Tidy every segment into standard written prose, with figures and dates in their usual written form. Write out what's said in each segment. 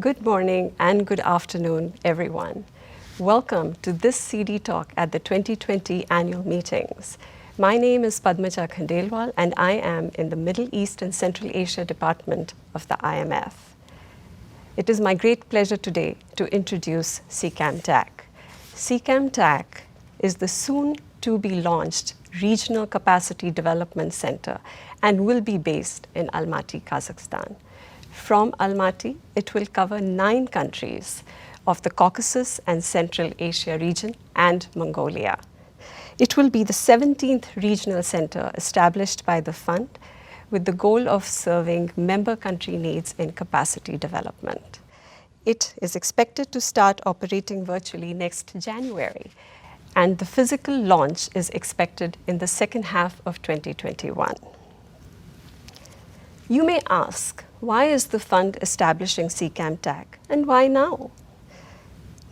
Good morning and good afternoon, everyone. Welcome to this CD talk at the 2020 annual meetings. My name is Padmaja Khandelwal and I am in the Middle East and Central Asia Department of the IMF. It is my great pleasure today to introduce CCAMTAC. CCAMTAC is the soon-to-be-launched Regional Capacity Development Center and will be based in Almaty, Kazakhstan. From Almaty, it will cover 9 countries of the Caucasus and Central Asia region and Mongolia. It will be the 17th regional center established by the fund with the goal of serving member country needs in capacity development. It is expected to start operating virtually next January, and the physical launch is expected in the second half of 2021. You may ask, why is the fund establishing CCAMTAC and why now?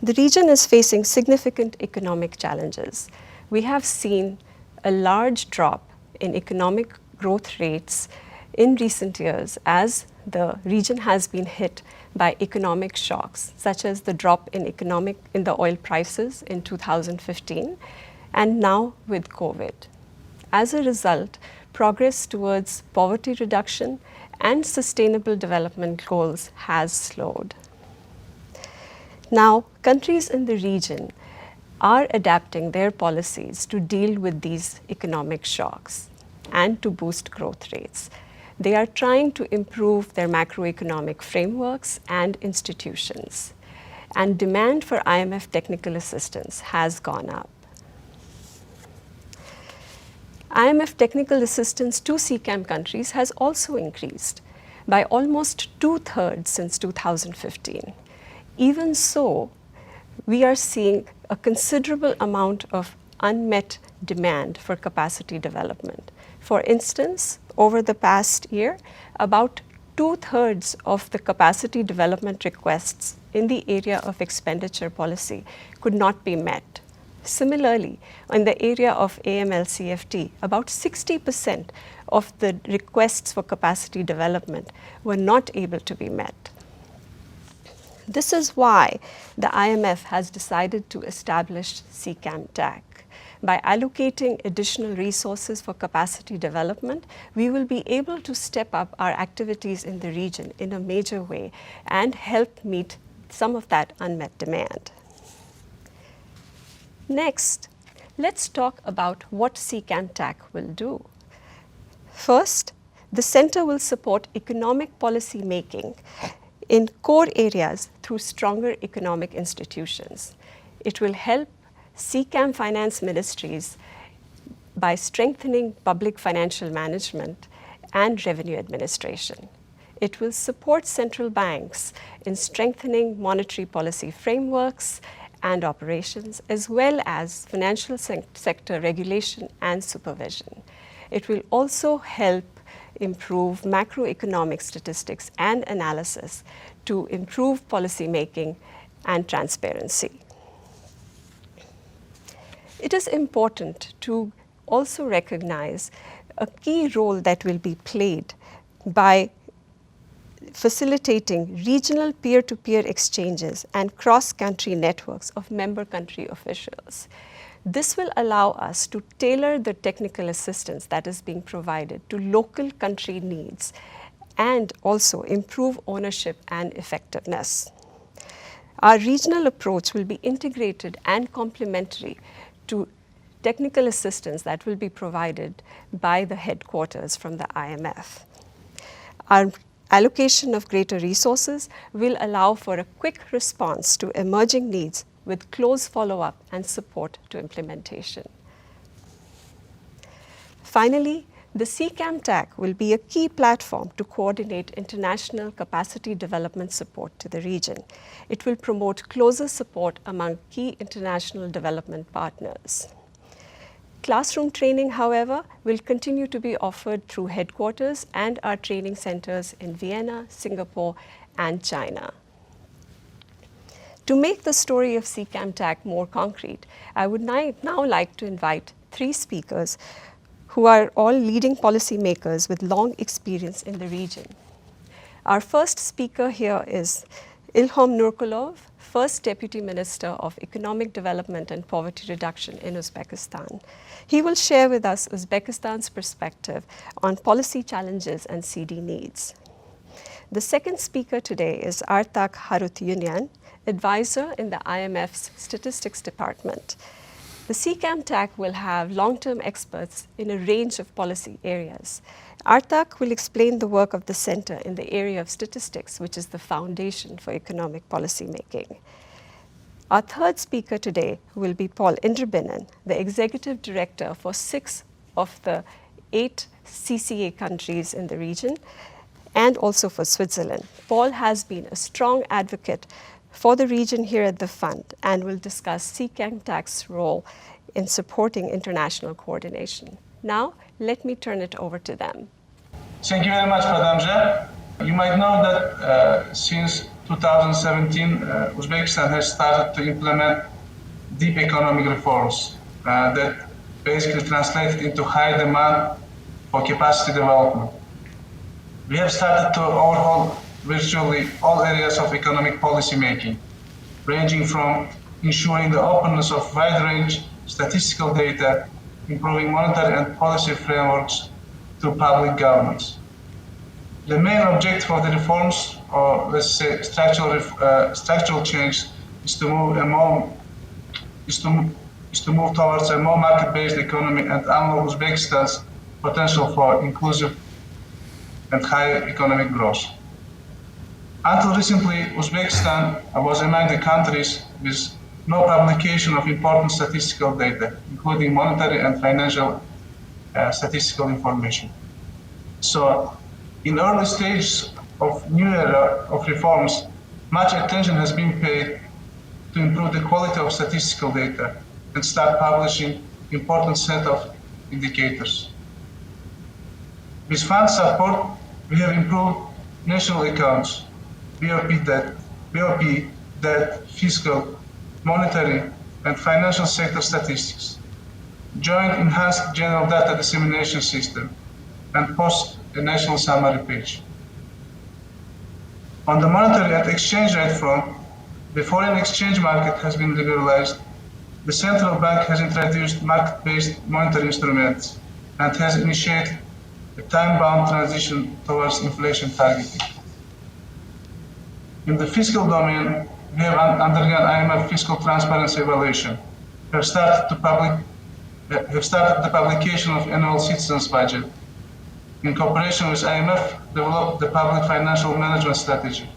The region is facing significant economic challenges. We have seen a large drop in economic growth rates in recent years as the region has been hit by economic shocks, such as the drop in the oil prices in 2015 and now with COVID. As a result, progress towards poverty reduction and sustainable development goals has slowed. Now, countries in the region are adapting their policies to deal with these economic shocks and to boost growth rates. They are trying to improve their macroeconomic frameworks and institutions, and demand for IMF technical assistance has gone up. IMF technical assistance to CCAM countries has also increased by almost 2/3 since 2015. Even so, we are seeing a considerable amount of unmet demand for capacity development. For instance, over the past year, about 2/3 of the capacity development requests in the area of expenditure policy could not be met. Similarly, in the area of AML-CFT, about 60% of the requests for capacity development were not able to be met. This is why the IMF has decided to establish CCAMTAC. By allocating additional resources for capacity development, we will be able to step up our activities in the region in a major way and help meet some of that unmet demand. Next, let's talk about what CCAMTAC will do. First, the center will support economic policy making in core areas through stronger economic institutions. It will help CCAM finance ministries by strengthening public financial management and revenue administration. It will support central banks in strengthening monetary policy frameworks and operations, as well as financial sector regulation and supervision. It will also help improve macroeconomic statistics and analysis to improve policy making and transparency. It is important to also recognize a key role that will be played by facilitating regional peer-to-peer exchanges and cross-country networks of member country officials. This will allow us to tailor the technical assistance that is being provided to local country needs and also improve ownership and effectiveness. Our regional approach will be integrated and complementary to technical assistance that will be provided by the headquarters from the IMF. Our allocation of greater resources will allow for a quick response to emerging needs with close follow-up and support to implementation. Finally, the CCAMTAC will be a key platform to coordinate international capacity development support to the region. It will promote closer support among key international development partners. Classroom training, however, will continue to be offered through headquarters and our training centers in Vienna, Singapore, and China. To make the story of CCAMTAC more concrete, I would now like to invite 3 speakers who are all leading policymakers with long experience in the region. Our first speaker here is Ilhom Nurkulov, First Deputy Minister of Economic Development and Poverty Reduction in Uzbekistan. He will share with us Uzbekistan's perspective on policy challenges and CD needs. The second speaker today is Artak Harutyunyan, advisor in the IMF's Statistics Department. The CCAMTAC will have long-term experts in a range of policy areas. Artak will explain the work of the center in the area of statistics, which is the foundation for economic policy making. Our third speaker today will be Paul Indrabinen, the executive director for 6 of the 8 CCA countries in the region, and also for Switzerland. Paul has been a strong advocate for the region here at the fund and will discuss CCAMTAC's role in supporting international coordination. Now, let me turn it over to them. Thank you very much, Madam. You might know that since 2017, Uzbekistan has started to implement deep economic reforms that basically translate into high demand for capacity development. We have started to overhaul virtually all areas of economic policy making, ranging from ensuring the openness of wide-range statistical data, improving monetary and policy frameworks, to public governance. The main objective of the reforms, or let's say structural change, is to move towards a more market-based economy and unlock Uzbekistan's potential for inclusive and higher economic growth. Until recently, Uzbekistan was among the countries with no publication of important statistical data, including monetary and financial statistical information. So, in early stages of new era of reforms, much attention has been paid to improve the quality of statistical data and start publishing important set of indicators. With fund support, we have improved national accounts, BOP debt, fiscal, monetary, and financial sector statistics, joint enhanced general data dissemination system, and post a national summary page. On the monetary and exchange rate front, the foreign exchange market has been liberalized. The central bank has introduced market-based monetary instruments and has initiated a time-bound transition towards inflation targeting. In the fiscal domain, we have undergone IMF fiscal transparency evaluation, have started the publication of annual citizens' budget. In cooperation with IMF, developed the public financial management strategy,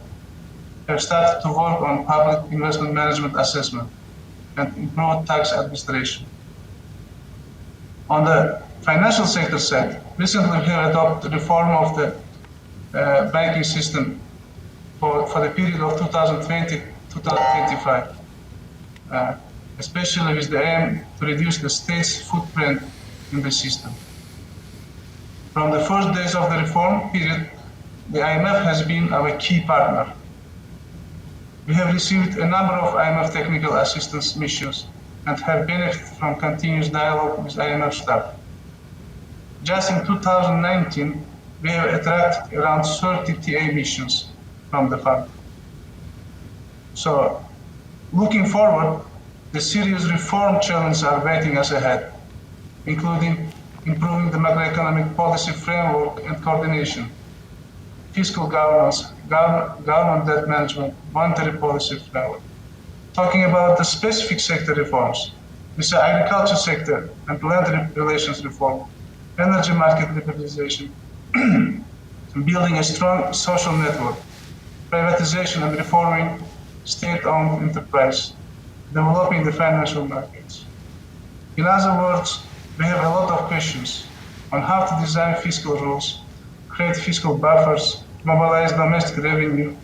have started to work on public investment management assessment, and improved tax administration. On the financial sector side, recently we have adopted reform of the banking system for the period of 2020-2025, especially with the aim to reduce the state's footprint in the system. From the first days of the reform period, the IMF has been our key partner. We have received a number of IMF technical assistance missions and have benefited from continuous dialogue with IMF staff. Just in 2019, we have attracted around 30 TA missions from the fund. So, looking forward, the serious reform challenges are waiting us ahead, including improving the macroeconomic policy framework and coordination, fiscal governance, government debt management, monetary policy framework. Talking about the specific sector reforms, this is agriculture sector and land relations reform, energy market liberalization, building a strong social network, privatization and reforming state-owned enterprise, developing the financial markets. In other words, we have a lot of questions on how to design fiscal rules, create fiscal buffers, mobilize domestic revenue,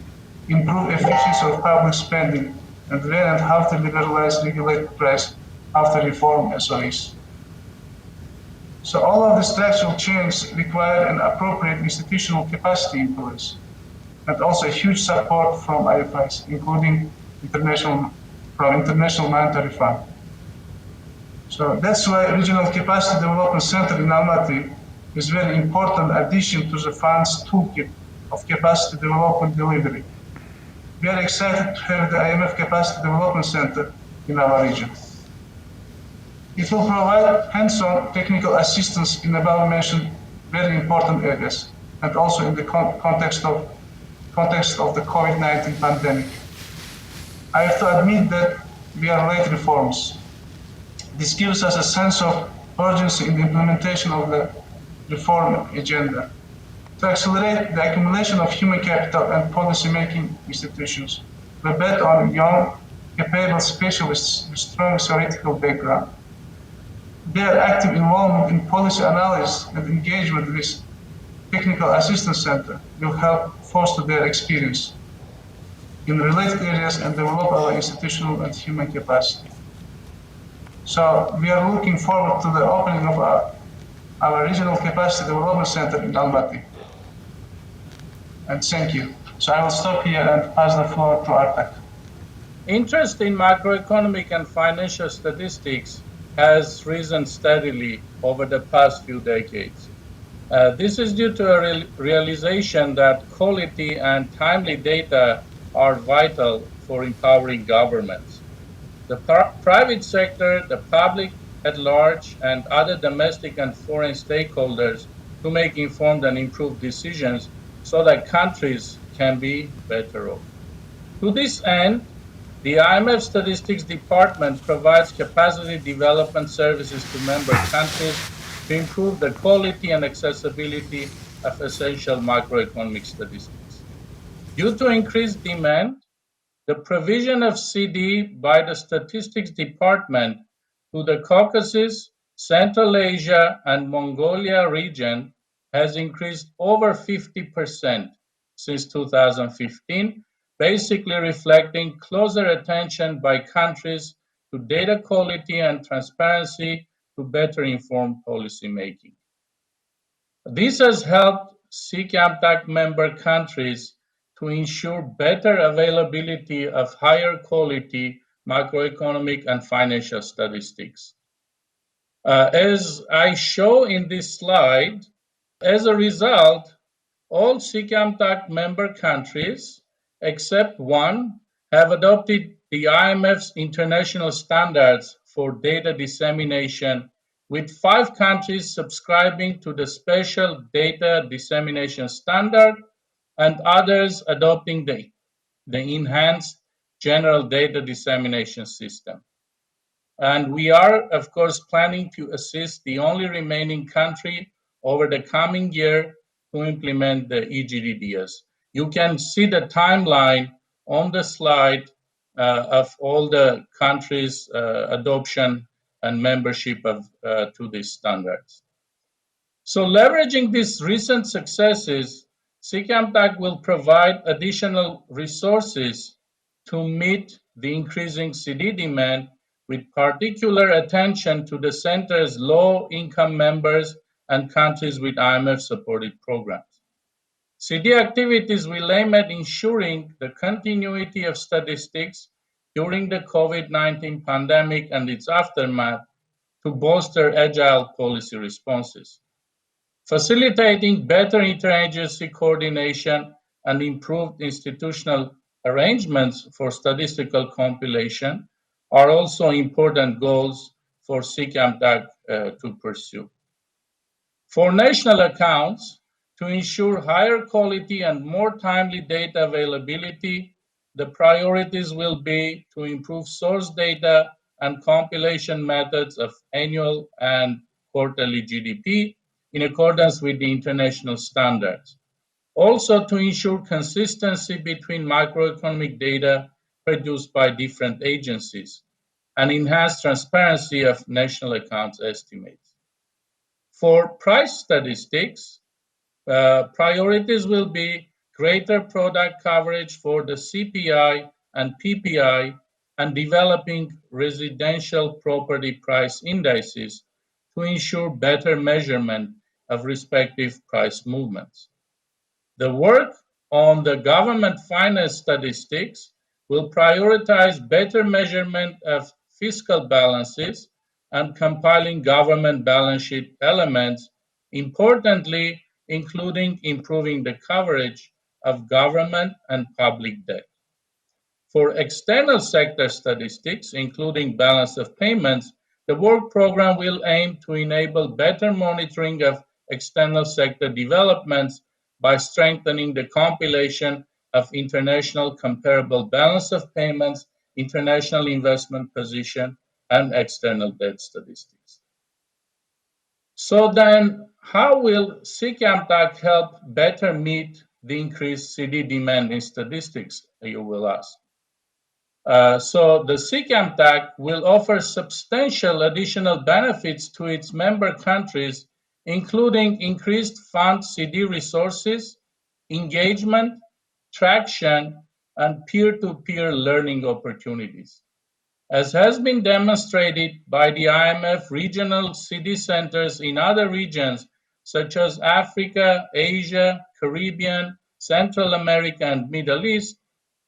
improve efficiency of public spending, and when and how to liberalize regulated price after reform SOEs. So all of the structural changes require an appropriate institutional capacity in place, and also a huge support from IFIs, including International Monetary Fund. So that's why Regional Capacity Development Center in Almaty is very important addition to the fund's toolkit of capacity development delivery. We are excited to have the IMF Capacity Development Center in our region. It will provide hands-on technical assistance in above-mentioned very important areas, and also in the context of the COVID-19 pandemic. I have to admit that we are late reforms. This gives us a sense of urgency in the implementation of the reform agenda. To accelerate the accumulation of human capital and policy-making institutions, we bet on young, capable specialists with strong theoretical background. Their active involvement in policy analysis and engagement with Technical Assistance Center will help foster their experience in related areas and develop our institutional and human capacity. So we are looking forward to the opening of our Regional Capacity Development Center in Almaty. And thank you. So I will stop here and pass the floor to Artak. Interest in macroeconomic and financial statistics has risen steadily over the past few decades. This is due to a realization that quality and timely data are vital for empowering governments. The private sector, the public at large, and other domestic and foreign stakeholders to make informed and improved decisions so that countries can be better off. To this end, the IMF Statistics Department provides capacity development services to member countries to improve the quality and accessibility of essential macroeconomic statistics. Due to increased demand, the provision of CD by the Statistics Department to the Caucasus, Central Asia, and Mongolia region has increased over 50% since 2015, basically reflecting closer attention by countries to data quality and transparency to better inform policymaking. This has helped CCAMTAC member countries to ensure better availability of higher quality macroeconomic and financial statistics. As I show in this slide, as a result, all CCAMTAC member countries, except one, have adopted the IMF's international standards for data dissemination, with 5 countries subscribing to the special data dissemination standard and others adopting the enhanced general data dissemination system. And we are, of course, planning to assist the only remaining country over the coming year to implement the EGDDS. You can see the timeline on the slide of all the countries' adoption and membership to these standards. So leveraging these recent successes, CCAMTAC will provide additional resources to meet the increasing CD demand with particular attention to the center's low-income members and countries with IMF-supported programs. CD activities will aim at ensuring the continuity of statistics during the COVID-19 pandemic and its aftermath to bolster agile policy responses. Facilitating better interagency coordination and improved institutional arrangements for statistical compilation are also important goals for CCAMTAC to pursue. For national accounts, to ensure higher quality and more timely data availability, the priorities will be to improve source data and compilation methods of annual and quarterly GDP in accordance with the international standards. Also, to ensure consistency between macroeconomic data produced by different agencies and enhance transparency of national accounts estimates. For price statistics, priorities will be greater product coverage for the CPI and PPI and developing residential property price indices to ensure better measurement of respective price movements. The work on the government finance statistics will prioritize better measurement of fiscal balances and compiling government balance sheet elements, importantly, including improving the coverage of government and public debt. For external sector statistics, including balance of payments, the work program will aim to enable better monitoring of external sector developments by strengthening the compilation of international comparable balance of payments, international investment position, and external debt statistics. So then, how will CCAMTAC help better meet the increased CD demand in statistics, you will ask? So the CCAMTAC will offer substantial additional benefits to its member countries, including increased fund CD resources, engagement, traction, and peer-to-peer learning opportunities. As has been demonstrated by the IMF regional CD centers in other regions such as Africa, Asia, Caribbean, Central America, and Middle East,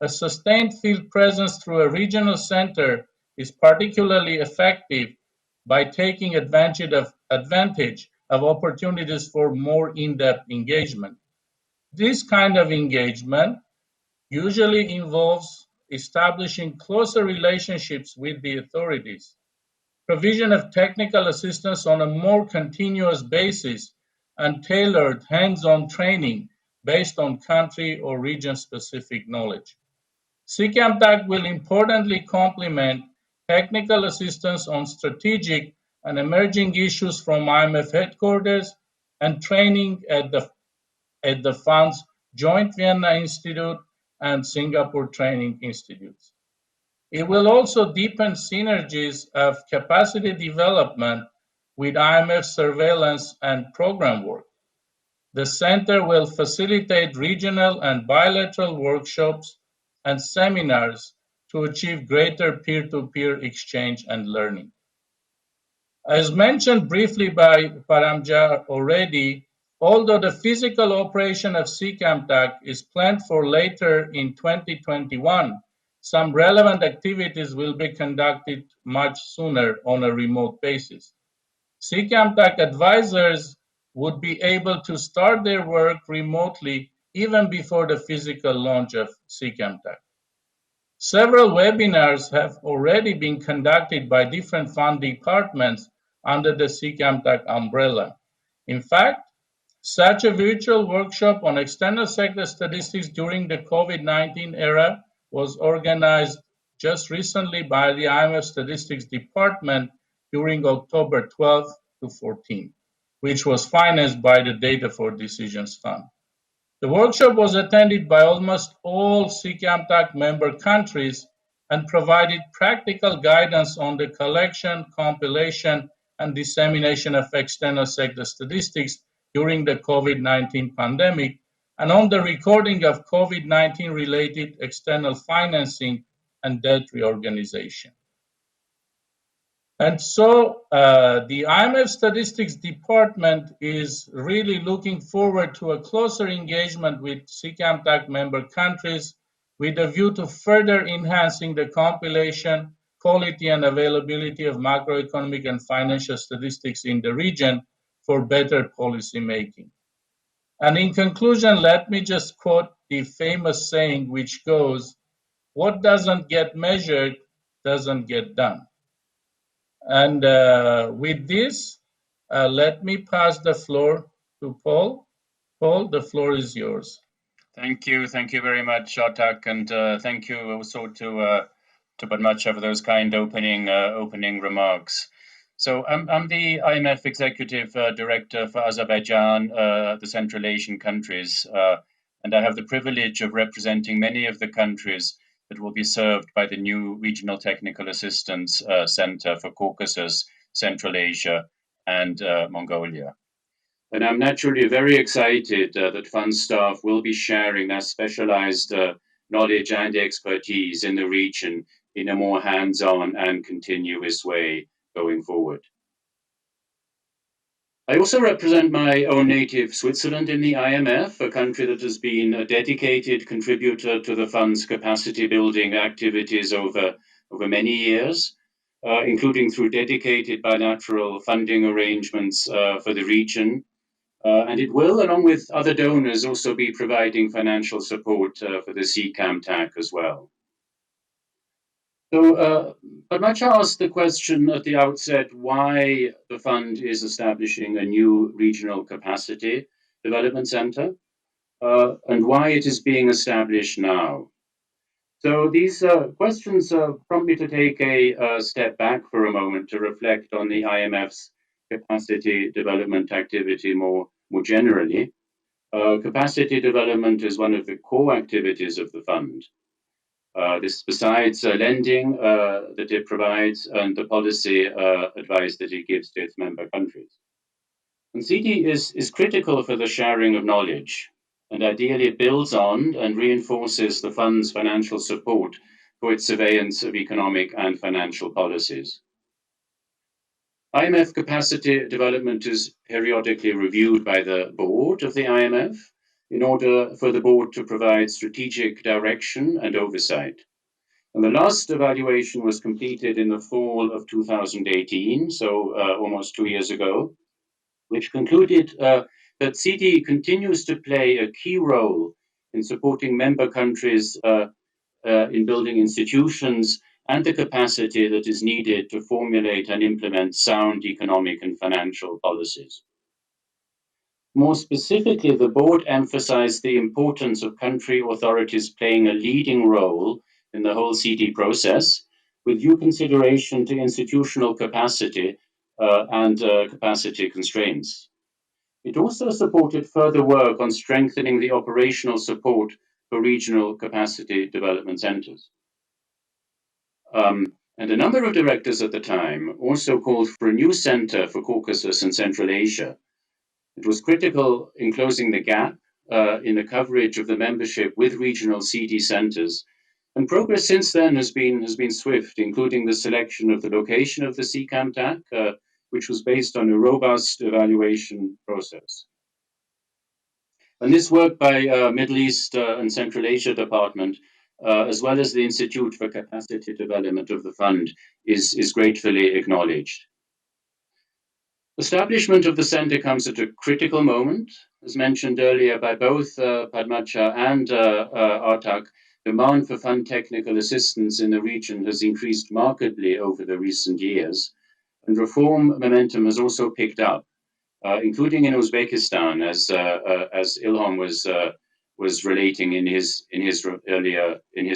a sustained field presence through a regional center is particularly effective by taking advantage of opportunities for more in-depth engagement. This kind of engagement usually involves establishing closer relationships with the authorities, provision of technical assistance on a more continuous basis, and tailored hands-on training based on country or region-specific knowledge. CCAMTAC will importantly complement technical assistance on strategic and emerging issues from IMF headquarters and training at the Fund's Joint Vienna Institute and Singapore Training Institutes. It will also deepen synergies of capacity development with IMF surveillance and program work. The center will facilitate regional and bilateral workshops and seminars to achieve greater peer-to-peer exchange and learning. As mentioned briefly by Paramja already, although the physical operation of CCAMTAC is planned for later in 2021, some relevant activities will be conducted much sooner on a remote basis. CCAMTAC advisors would be able to start their work remotely even before the physical launch of CCAMTAC. Several webinars have already been conducted by different fund departments under the CCAMTAC umbrella. In fact, such a virtual workshop on external sector statistics during the COVID-19 era was organized just recently by the IMF Statistics Department during October 12 to 14, which was financed by the Data for Decisions Fund. The workshop was attended by almost all CCAMTAC member countries and provided practical guidance on the collection, compilation, and dissemination of external sector statistics during the COVID-19 pandemic, and on the recording of COVID-19 related external financing and debt reorganization. And so the IMF Statistics Department is really looking forward to a closer engagement with CCAMTAC member countries with a view to further enhancing the compilation, quality, and availability of macroeconomic and financial statistics in the region for better policy making. And in conclusion, let me just quote the famous saying which goes, "What doesn't get measured doesn't get done." And with this, let me pass the floor to Paul. Paul, the floor is yours. Thank you very much, Atak, and thank you also to Padmacha for those kind opening remarks. So I'm the IMF Executive Director for Azerbaijan, the Central Asian countries, and I have the privilege of representing many of the countries that will be served by the new Regional Technical Assistance Center for Caucasus, Central Asia, and Mongolia. And I'm naturally very excited that fund staff will be sharing their specialized knowledge and expertise in the region in a more hands-on and continuous way going forward. I also represent my own native Switzerland in the IMF, a country that has been a dedicated contributor to the fund's capacity building activities over many years, including through dedicated bilateral funding arrangements for the region. And it will, along with other donors, also be providing financial support for the CCAMTAC as well. So, Padmacha asked the question at the outset why the fund is establishing a new regional capacity development center and why it is being established now. So, these questions prompt me to take a step back for a moment to reflect on the IMF's capacity development activity more generally. Capacity development is one of the core activities of the fund. This besides lending that it provides and the policy advice that it gives to its member countries. And CD is critical for the sharing of knowledge and ideally builds on and reinforces the fund's financial support for its surveillance of economic and financial policies. IMF capacity development is periodically reviewed by the board of the IMF in order for the board to provide strategic direction and oversight. And the last evaluation was completed in the fall of 2018, so almost 2 years ago, which concluded that CD continues to play a key role in supporting member countries in building institutions and the capacity that is needed to formulate and implement sound economic and financial policies. More specifically, the board emphasized the importance of country authorities playing a leading role in the whole CD process, with due consideration to institutional capacity and capacity constraints. It also supported further work on strengthening the operational support for regional capacity development centers. And a number of directors at the time also called for a new center for Caucasus and Central Asia. It was critical in closing the gap in the coverage of the membership with regional CD centers. And progress since then has been swift, including the selection of the location of the CCAMTAC, which was based on a robust evaluation process. And this work by Middle East and Central Asia Department, as well as the Institute for Capacity Development of the Fund, is gratefully acknowledged. Establishment of the center comes at a critical moment. As mentioned earlier by both Padmacha and Artak, demand for fund technical assistance in the region has increased markedly over the recent years, and reform momentum has also picked up, including in Uzbekistan, as Ilham was relating in his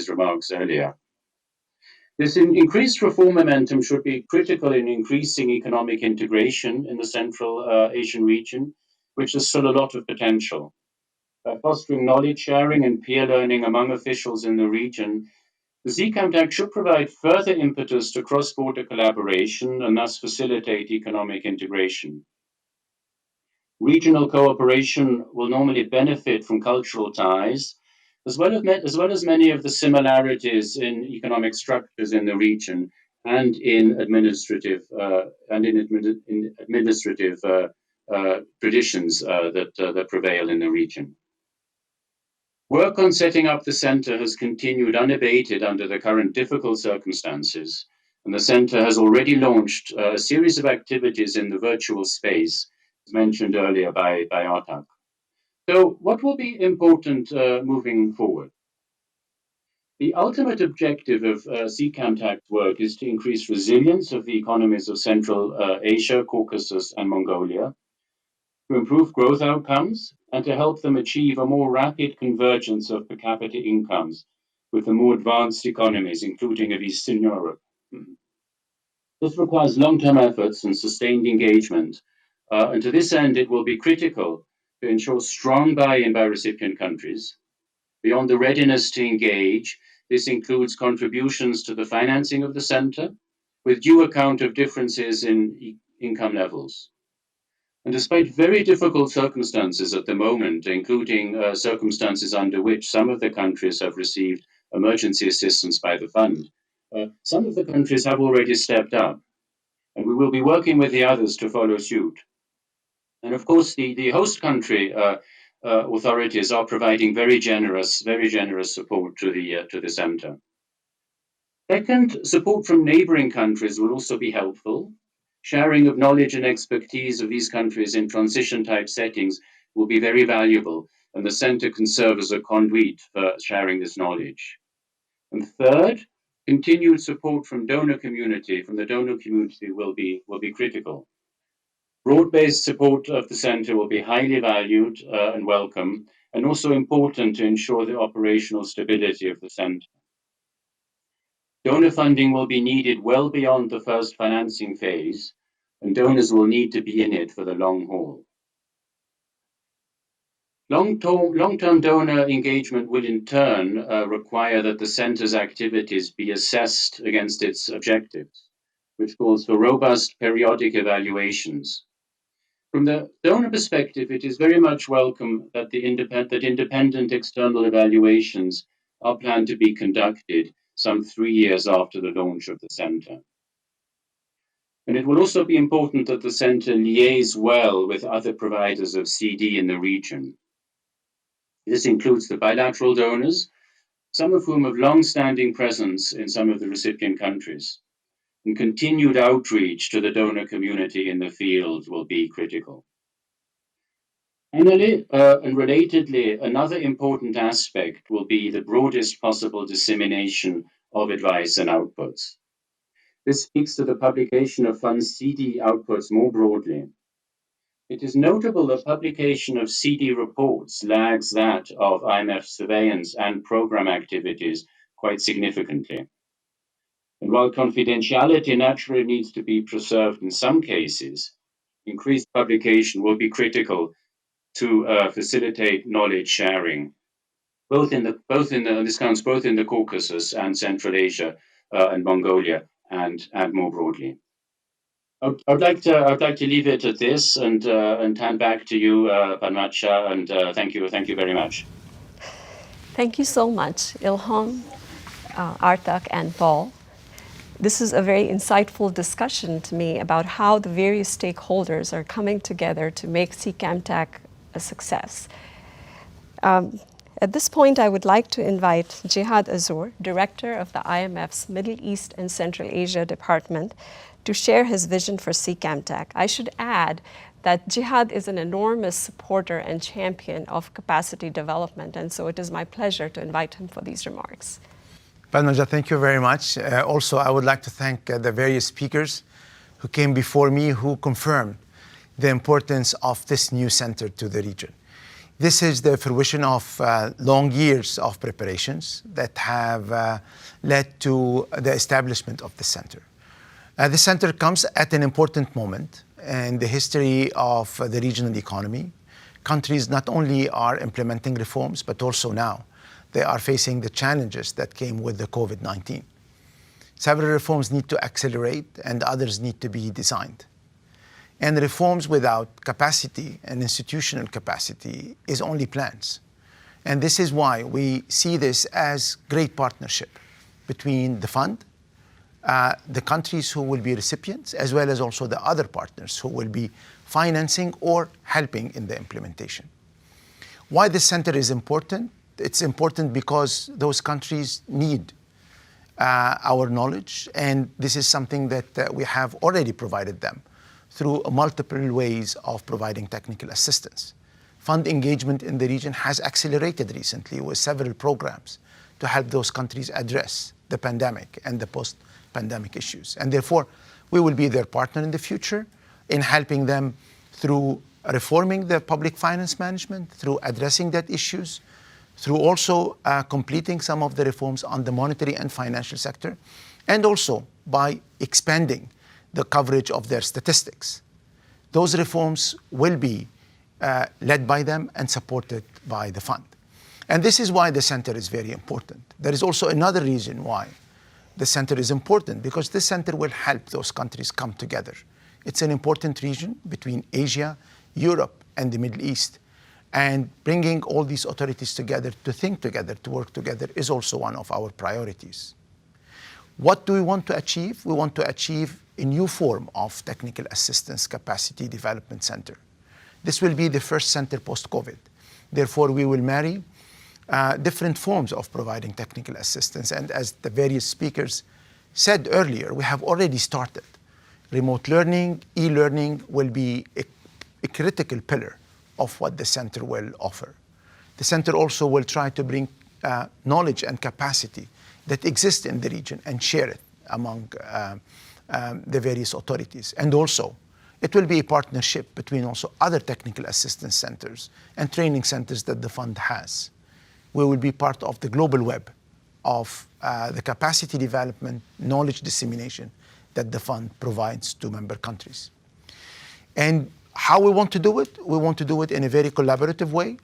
remarks earlier. This increased reform momentum should be critical in increasing economic integration in the Central Asian region, which has still a lot of potential. Fostering knowledge sharing and peer learning among officials in the region, the CCAMTAC should provide further impetus to cross-border collaboration and thus facilitate economic integration. Regional cooperation will normally benefit from cultural ties, as well as many of the similarities in economic structures in the region and in administrative traditions that prevail in the region. Work on setting up the center has continued unabated under the current difficult circumstances, and the center has already launched a series of activities in the virtual space, as mentioned earlier by Artak. So, what will be important moving forward? The ultimate objective of CCAMTAC's work is to increase resilience of the economies of Central Asia, Caucasus, and Mongolia, to improve growth outcomes, and to help them achieve a more rapid convergence of per capita incomes with the more advanced economies, including of Eastern Europe. This requires long-term efforts and sustained engagement, and to this end, it will be critical to ensure strong buy-in by recipient countries. Beyond the readiness to engage, this includes contributions to the financing of the center, with due account of differences in income levels. And despite very difficult circumstances at the moment, including circumstances under which some of the countries have received emergency assistance by the fund, some of the countries have already stepped up, and we will be working with the others to follow suit. And of course, the host country authorities are providing very generous support to the center. Second, support from neighboring countries will also be helpful. Sharing of knowledge and expertise of these countries in transition type settings will be very valuable, and the center can serve as a conduit for sharing this knowledge. And third, Continued support from the donor community will be critical. Broad-based support of the Centre will be highly valued and welcome, and also important to ensure the operational stability of the Centre. Donor funding will be needed well beyond the first financing phase, and donors will need to be in it for the long haul. Long-term donor engagement will in turn require that the Centre's activities be assessed against its objectives, which calls for robust periodic evaluations. From the donor perspective, it is very much welcome that independent external evaluations are planned to be conducted some 3 years after the launch of the Centre. And it will also be important that the Centre liaise well with other providers of CD in the region. This includes the bilateral donors, some of whom have long-standing presence in some of the recipient countries, and continued outreach to the donor community in the field will be critical. Finally, and relatedly, another important aspect will be the broadest possible dissemination of advice and outputs. This speaks to the publication of fund CD outputs more broadly. It is notable that publication of CD reports lags that of IMF surveillance and program activities quite significantly. And while confidentiality naturally needs to be preserved in some cases, increased publication will be critical to facilitate knowledge sharing, this counts both in the Caucasus and Central Asia and Mongolia and more broadly. I'd like to leave it at this and hand back to you, Padmacha, and thank you very much. Thank you so much, Ilham, Artak, and Paul. This is a very insightful discussion to me about how the various stakeholders are coming together to make CCAMTAC a success. At this point, I would like to invite Jihad Azur, Director of the IMF's Middle East and Central Asia Department, to share his vision for CCAMTAC. I should add that Jihad is an enormous supporter and champion of capacity development, and so it is my pleasure to invite him for these remarks. Padmaja, thank you very much. Also, I would like to thank the various speakers who came before me who confirmed the importance of this new center to the region. This is the fruition of long years of preparations that have led to the establishment of the center. The center comes at an important moment in the history of the regional economy. Countries not only are implementing reforms, but also now they are facing the challenges that came with the COVID-19. Several reforms need to accelerate and others need to be designed. And reforms without capacity and institutional capacity is only plans. And this is why we see this as great partnership between the fund, the countries who will be recipients, as well as also the other partners who will be financing or helping in the implementation. Why this center is important? It's important because those countries need our knowledge, and this is something that we have already provided them through multiple ways of providing technical assistance. Fund engagement in the region has accelerated recently with several programs to help those countries address the pandemic and the post-pandemic issues. And therefore, we will be their partner in the future in helping them through reforming the public finance management, through addressing that issues, through also completing some of the reforms on the monetary and financial sector, and also by expanding the coverage of their statistics. Those reforms will be led by them and supported by the fund. And this is why the center is very important. There is also another reason why the center is important, because this center will help those countries come together. It's an important region between Asia, Europe, and the Middle East. And bringing all these authorities together to think together, to work together, is also one of our priorities. What do we want to achieve? We want to achieve a new form of technical assistance capacity development center. This will be the first center post-COVID. Therefore, we will marry different forms of providing technical assistance. And as the various speakers said earlier, we have already started. Remote learning, e-learning will be a critical pillar of what the center will offer. The center also will try to bring knowledge and capacity that exist in the region and share it among the various authorities. And also, it will be a partnership between also other technical assistance centers and training centers that the fund has. We will be part of the global web of the capacity development, knowledge dissemination that the fund provides to member countries. And how we want to do it? We want to do it in a very collaborative way.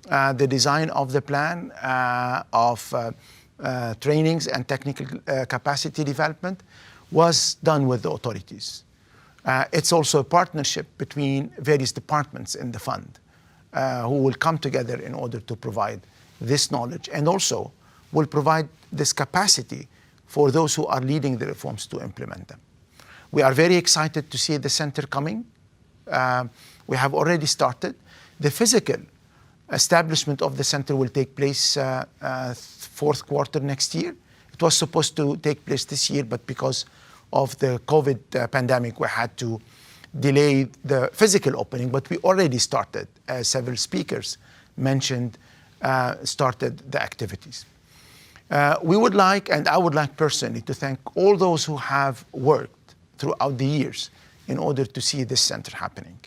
The design of the plan of trainings and technical capacity development was done with the authorities. It's also a partnership between various departments in the fund who will come together in order to provide this knowledge, and also will provide this capacity for those who are leading the reforms to implement them. We are very excited to see the center coming. We have already started. The physical establishment of the center will take place fourth quarter next year. It was supposed to take place this year, but because of the COVID pandemic, we had to delay the physical opening, but we already started, as several speakers mentioned, started the activities. We would like, and I would like personally, to thank all those who have worked throughout the years in order to see this center happening.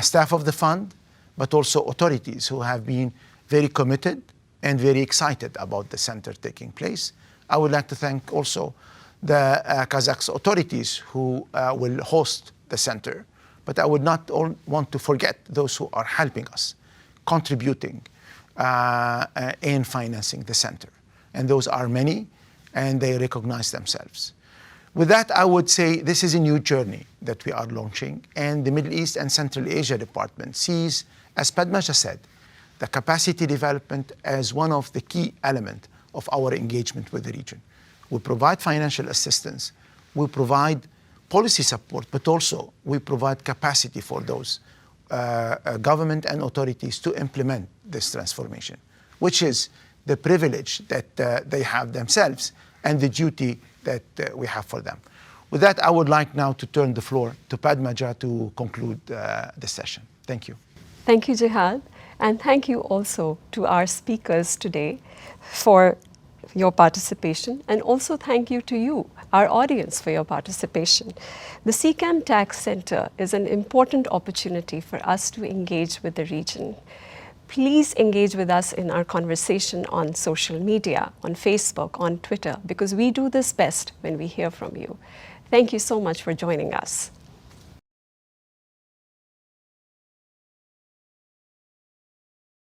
Staff of the fund, but also authorities who have been very committed and very excited about the center taking place. I would like to thank also the Kazakh authorities who will host the center, but I would not want to forget those who are helping us, contributing in financing the center. And those are many, and they recognize themselves. With that, I would say this is a new journey that we are launching, and the Middle East and Central Asia Department sees, as Padma just said, the capacity development as one of the key elements of our engagement with the region. We provide financial assistance, we provide policy support, but also we provide capacity for those government and authorities to implement this transformation, which is the privilege that they have themselves and the duty that we have for them. With that, I would like now to turn the floor to Padmaja to conclude the session. Thank you. Thank you, Jihad, and thank you also to our speakers today for your participation, and also thank you to you, our audience, for your participation. The CCAMTAC Center is an important opportunity for us to engage with the region. Please engage with us in our conversation on social media, on Facebook, on Twitter, because we do this best when we hear from you. Thank you so much for joining us.